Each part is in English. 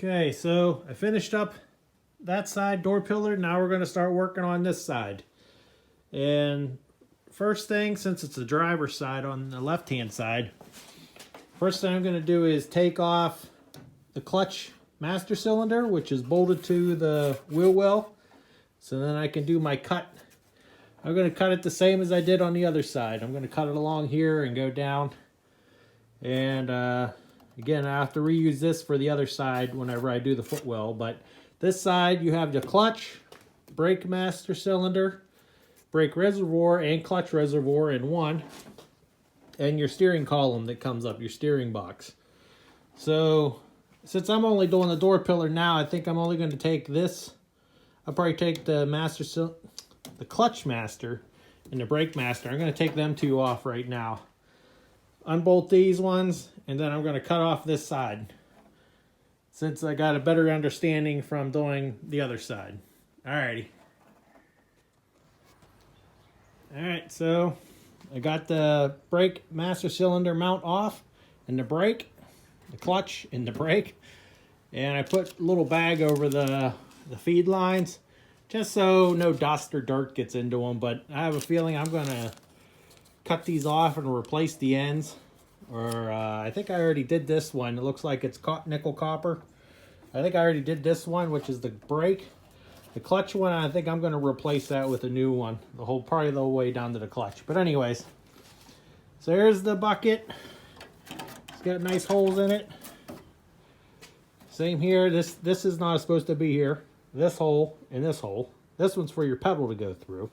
Okay, so I finished up that side door pillar. Now we're going to start working on this side. And first thing, since it's the driver's side on the left-hand side, first thing I'm going to do is take off the clutch master cylinder, which is bolted to the wheel well. So then I can do my cut. I'm going to cut it the same as I did on the other side. I'm going to cut it along here and go down. And again, I have to reuse this for the other side whenever I do the footwell. But this side, you have the clutch, brake master cylinder, brake reservoir, and clutch reservoir in one. And your steering column that comes up, your steering box. So, since I'm only doing the door pillar now, I think I'm only going to take this. I'll probably take the the clutch master and the brake master. I'm going to take them two off right now. Unbolt these ones, and then I'm going to cut off this side, since I got a better understanding from doing the other side. Alrighty. Alright, so I got the brake master cylinder mount off, and the brake, the clutch, and the brake. And I put a little bag over the feed lines, just so no dust or dirt gets into them. But I have a feeling I'm going to cut these off and replace the ends. Or I think I already did this one. It looks like it's nickel copper. I think I already did this one, which is the brake. The clutch one, I think I'm going to replace that with a new one. Probably the whole way down to the clutch. But anyways, so here's the bucket. It's got nice holes in it. Same here. This is not supposed to be here. This hole and this hole. This one's for your pedal to go through.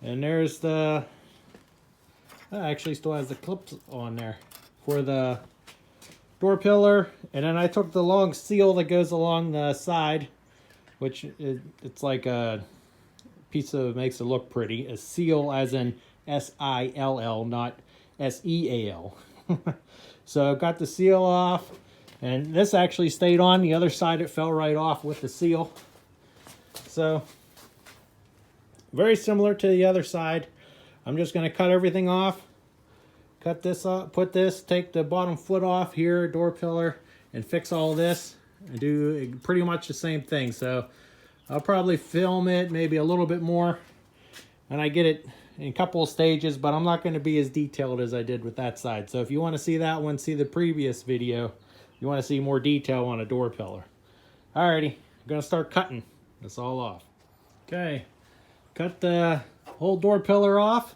And there's the... That actually still has the clips on there for the door pillar. And then I took the long seal that goes along the side, which it's like a piece of, makes it look pretty. A seal as in S-I-L-L, not S-E-A-L. So I got the seal off, and this actually stayed on. The other side, it fell right off with the seal. So very similar to the other side. I'm just going to cut everything off, cut this off, put this, take the bottom foot off here, door pillar, and fix all this and do pretty much the same thing. So I'll probably film it maybe a little bit more, and I get it in a couple of stages, but I'm not going to be as detailed as I did with that side. So if you want to see that one, see the previous video. You want to see more detail on a door pillar. Alrighty, I'm going to start cutting this all off. Okay, cut the whole door pillar off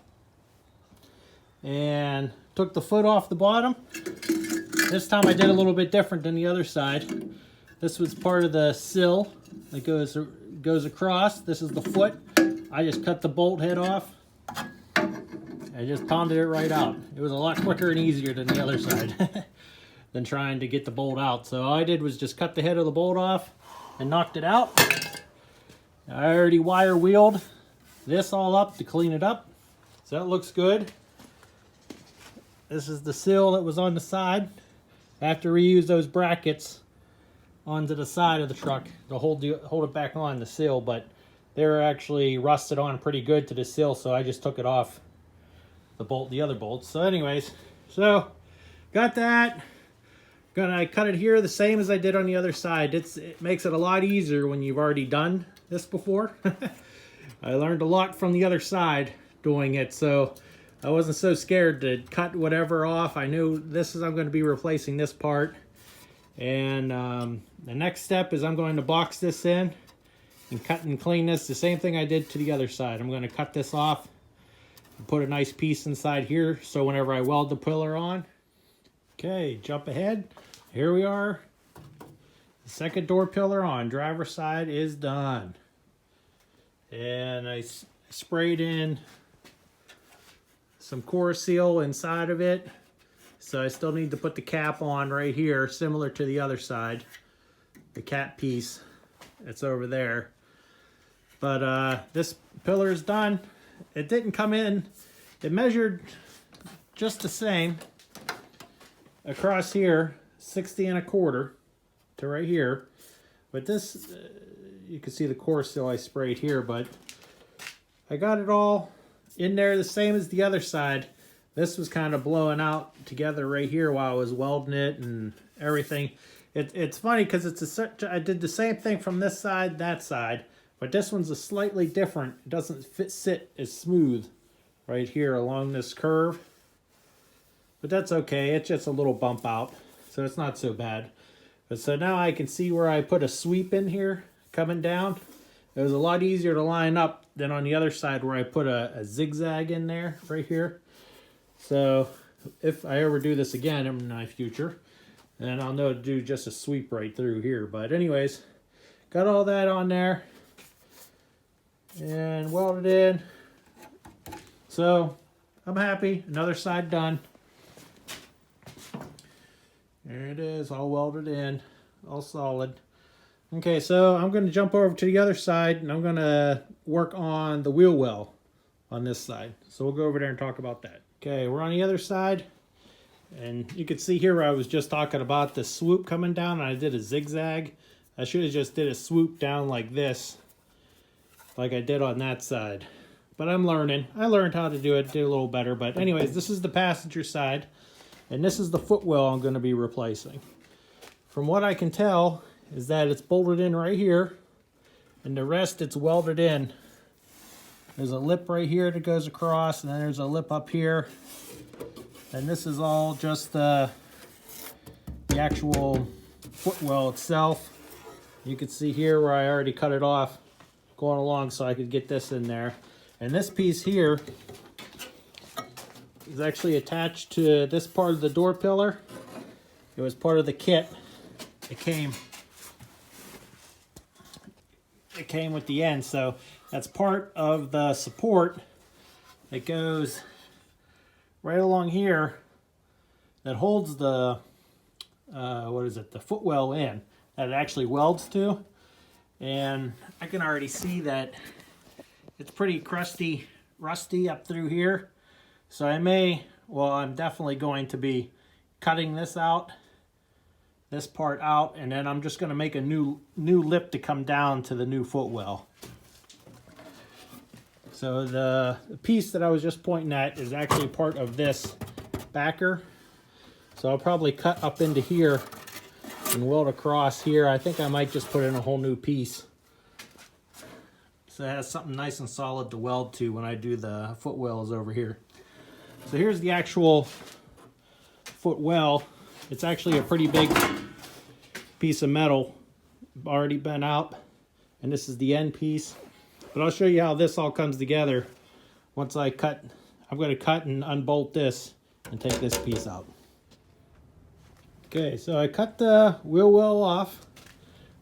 and took the foot off the bottom. This time I did a little bit different than the other side. This was part of the sill that goes across. This is the foot. I just cut the bolt head off. I just pounded it right out. It was a lot quicker and easier than the other side than trying to get the bolt out. So all I did was just cut the head of the bolt off and knocked it out. I already wire wheeled this all up to clean it up, so that looks good. This is the sill that was on the side. I have to reuse those brackets onto the side of the truck to hold it back on the sill, but they're actually rusted on pretty good to the sill, so I just took it off the other bolts. So anyways, so got that. Gonna cut it here the same as I did on the other side. It makes it a lot easier when you've already done this before. I learned a lot from the other side doing it, so I wasn't so scared to cut whatever off. I knew I'm going to be replacing this part. And the next step is I'm going to box this in and cut and clean this. The same thing I did to the other side. I'm going to cut this off and put a nice piece inside here, so whenever I weld the pillar on. Okay, jump ahead. Here we are. The second door pillar on driver's side is done. And I sprayed in some core seal inside of it. So I still need to put the cap on right here, similar to the other side. The cap piece that's over there. But this pillar is done. It didn't come in. It measured just the same across here, 60 1/4 to right here. But this, you can see the core seal I sprayed here, but I got it all in there the same as the other side. This was kind of blowing out together right here while I was welding it and everything. It's funny because I did the same thing from this side, that side, but this one's a slightly different. It doesn't sit as smooth right here along this curve. But that's okay. It's just a little bump out, so it's not so bad. But so now I can see where I put a sweep in here coming down. It was a lot easier to line up than on the other side where I put a zigzag in there right here. So if I ever do this again in my future, then I'll know to do just a sweep right through here. But anyways, got all that on there and welded in. So I'm happy. Another side done. There it is, all welded in, all solid. Okay, so I'm going to jump over to the other side and I'm going to work on the wheel well on this side. So we'll go over there and talk about that. Okay, we're on the other side. And you can see here where I was just talking about the swoop coming down and I did a zigzag. I should have just did a swoop down like this, like I did on that side. But I'm learning. I learned how to do it, did a little better. But anyways, this is the passenger side. And this is the footwell I'm going to be replacing. From what I can tell is that it's bolted in right here. And the rest it's welded in. There's a lip right here that goes across. And then there's a lip up here. And this is all just the actual footwell itself. You can see here where I already cut it off going along so I could get this in there. And this piece here is actually attached to this part of the door pillar. It was part of the kit. It came with the end, so that's part of the support that goes right along here that holds the the footwell in, that it actually welds to. And I can already see that it's pretty rusty up through here. So I'm definitely going to be cutting this out, this part out, and then I'm just going to make a new lip to come down to the new footwell. So the piece that I was just pointing at is actually part of this backer. So I'll probably cut up into here and weld across here. I think I might just put in a whole new piece, so it has something nice and solid to weld to when I do the footwells over here. So here's the actual footwell. It's actually a pretty big piece of metal, already bent out, and this is the end piece. But I'll show you how this all comes together once I cut. I'm going to cut and unbolt this and take this piece out. Okay, so I cut the wheel well off.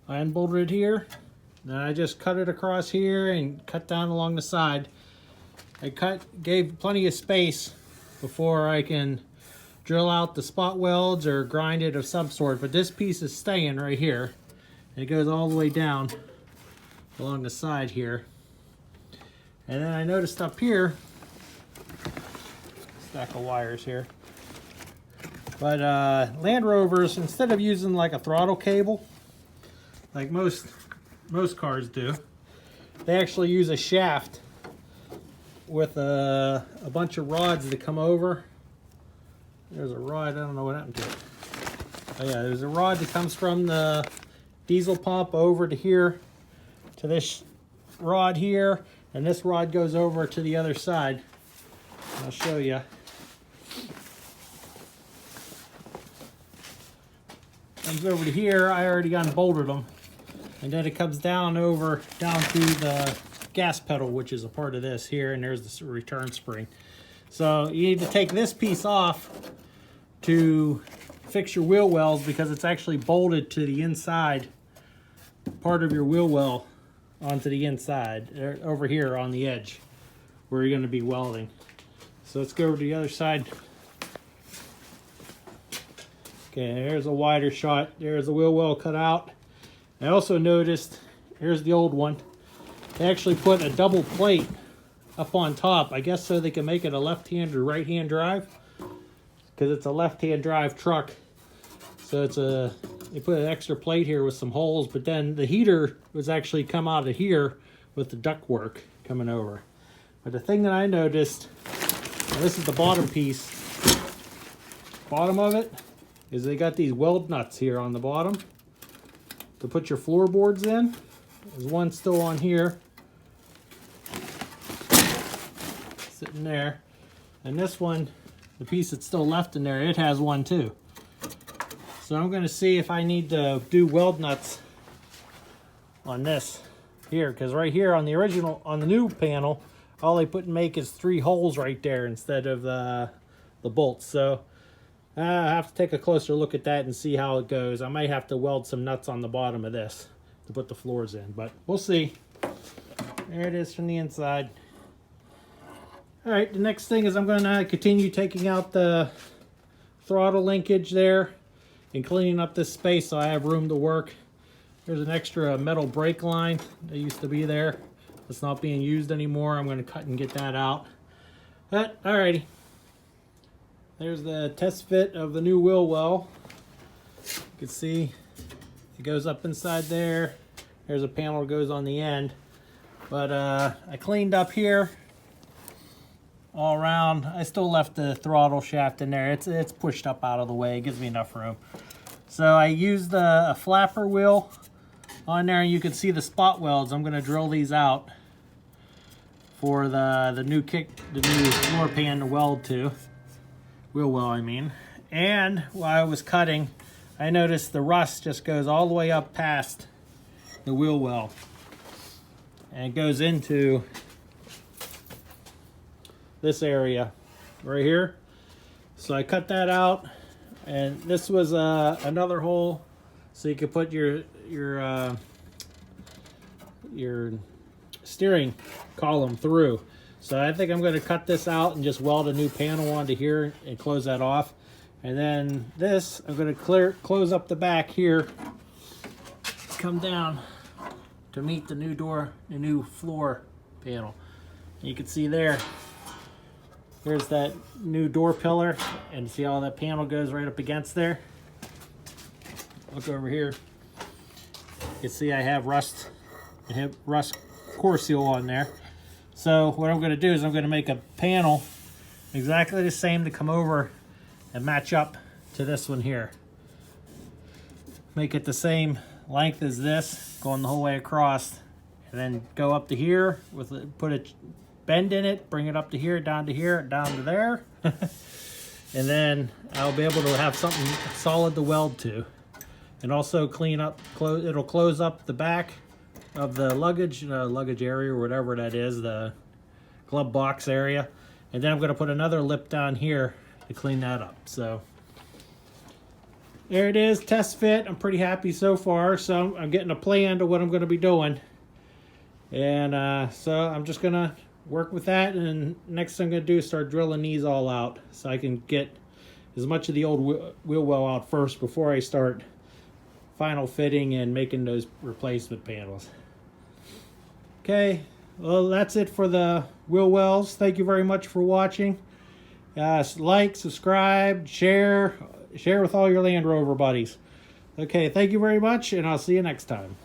I unbolted it here. Then I just cut it across here and cut down along the side. Gave plenty of space before I can drill out the spot welds or grind it of some sort. But this piece is staying right here. And it goes all the way down along the side here. And then I noticed up here, stack of wires here. But Land Rovers, instead of using like a throttle cable, like most cars do, they actually use a shaft with a bunch of rods that come over. There's a rod, I don't know what happened to it. Oh yeah, there's a rod that comes from the diesel pump over to here, to this rod here, and this rod goes over to the other side. I'll show you. Comes over to here, I already unbolted them. And then it comes down to the gas pedal, which is a part of this here, and there's the return spring. So you need to take this piece off to fix your wheel wells, because it's actually bolted to the inside part of your wheel well onto the inside, over here on the edge where you're going to be welding. So let's go over to the other side. Okay, there's a wider shot. There's the wheel well cut out. I also noticed, here's the old one, they actually put a double plate up on top, I guess so they can make it a left-hand or right-hand drive, because it's a left-hand drive truck. So they put an extra plate here with some holes, but then the heater was actually come out of here with the ductwork coming over. But the thing that I noticed, and this is the bottom piece, bottom of it, is they got these weld nuts here on the bottom to put your floorboards in. There's one still on here, sitting there. And this one, the piece that's still left in there, it has one too. So I'm going to see if I need to do weld nuts on this here, because right here on the original, on the new panel, all they put and make is 3 holes right there instead of the bolts. So I have to take a closer look at that and see how it goes. I might have to weld some nuts on the bottom of this to put the floors in, but we'll see. There it is from the inside. All right, the next thing is I'm going to continue taking out the throttle linkage there and cleaning up this space so I have room to work. There's an extra metal brake line that used to be there. It's not being used anymore. I'm going to cut and get that out. But, alrighty. There's the test fit of the new wheel well. You can see it goes up inside there. There's a panel that goes on the end. But I cleaned up here all around. I still left the throttle shaft in there. It's pushed up out of the way. It gives me enough room. So I used a flapper wheel on there, and you can see the spot welds. I'm going to drill these out for the new floor pan to weld to. Wheel well, I mean. And while I was cutting, I noticed the rust just goes all the way up past the wheel well. And it goes into this area right here. So I cut that out, and this was another hole so you could put your steering column through. So I think I'm going to cut this out and just weld a new panel onto here and close that off. And then this, I'm going to close up the back here, come down to meet the new door, the new floor panel. You can see there's that new door pillar, and see how that panel goes right up against there. Look over here. You can see I have rust core seal on there. So what I'm going to do is I'm going to make a panel exactly the same to come over and match up to this one here. Make it the same length as this, going the whole way across, and then go up to here with it, put a bend in it, bring it up to here, down to there. And then I'll be able to have something solid to weld to. And also clean up, it'll close up the back of the luggage area, or whatever that is, the glove box area. And then I'm going to put another lip down here to clean that up. So there it is, test fit. I'm pretty happy so far. So I'm getting a plan to what I'm going to be doing. And so I'm just going to work with that. And next thing I'm going to do is start drilling these all out so I can get as much of the old wheel well out first before I start final fitting and making those replacement panels. Okay, well, that's it for the wheel wells. Thank you very much for watching. Like, subscribe, share with all your Land Rover buddies. Okay, thank you very much, and I'll see you next time.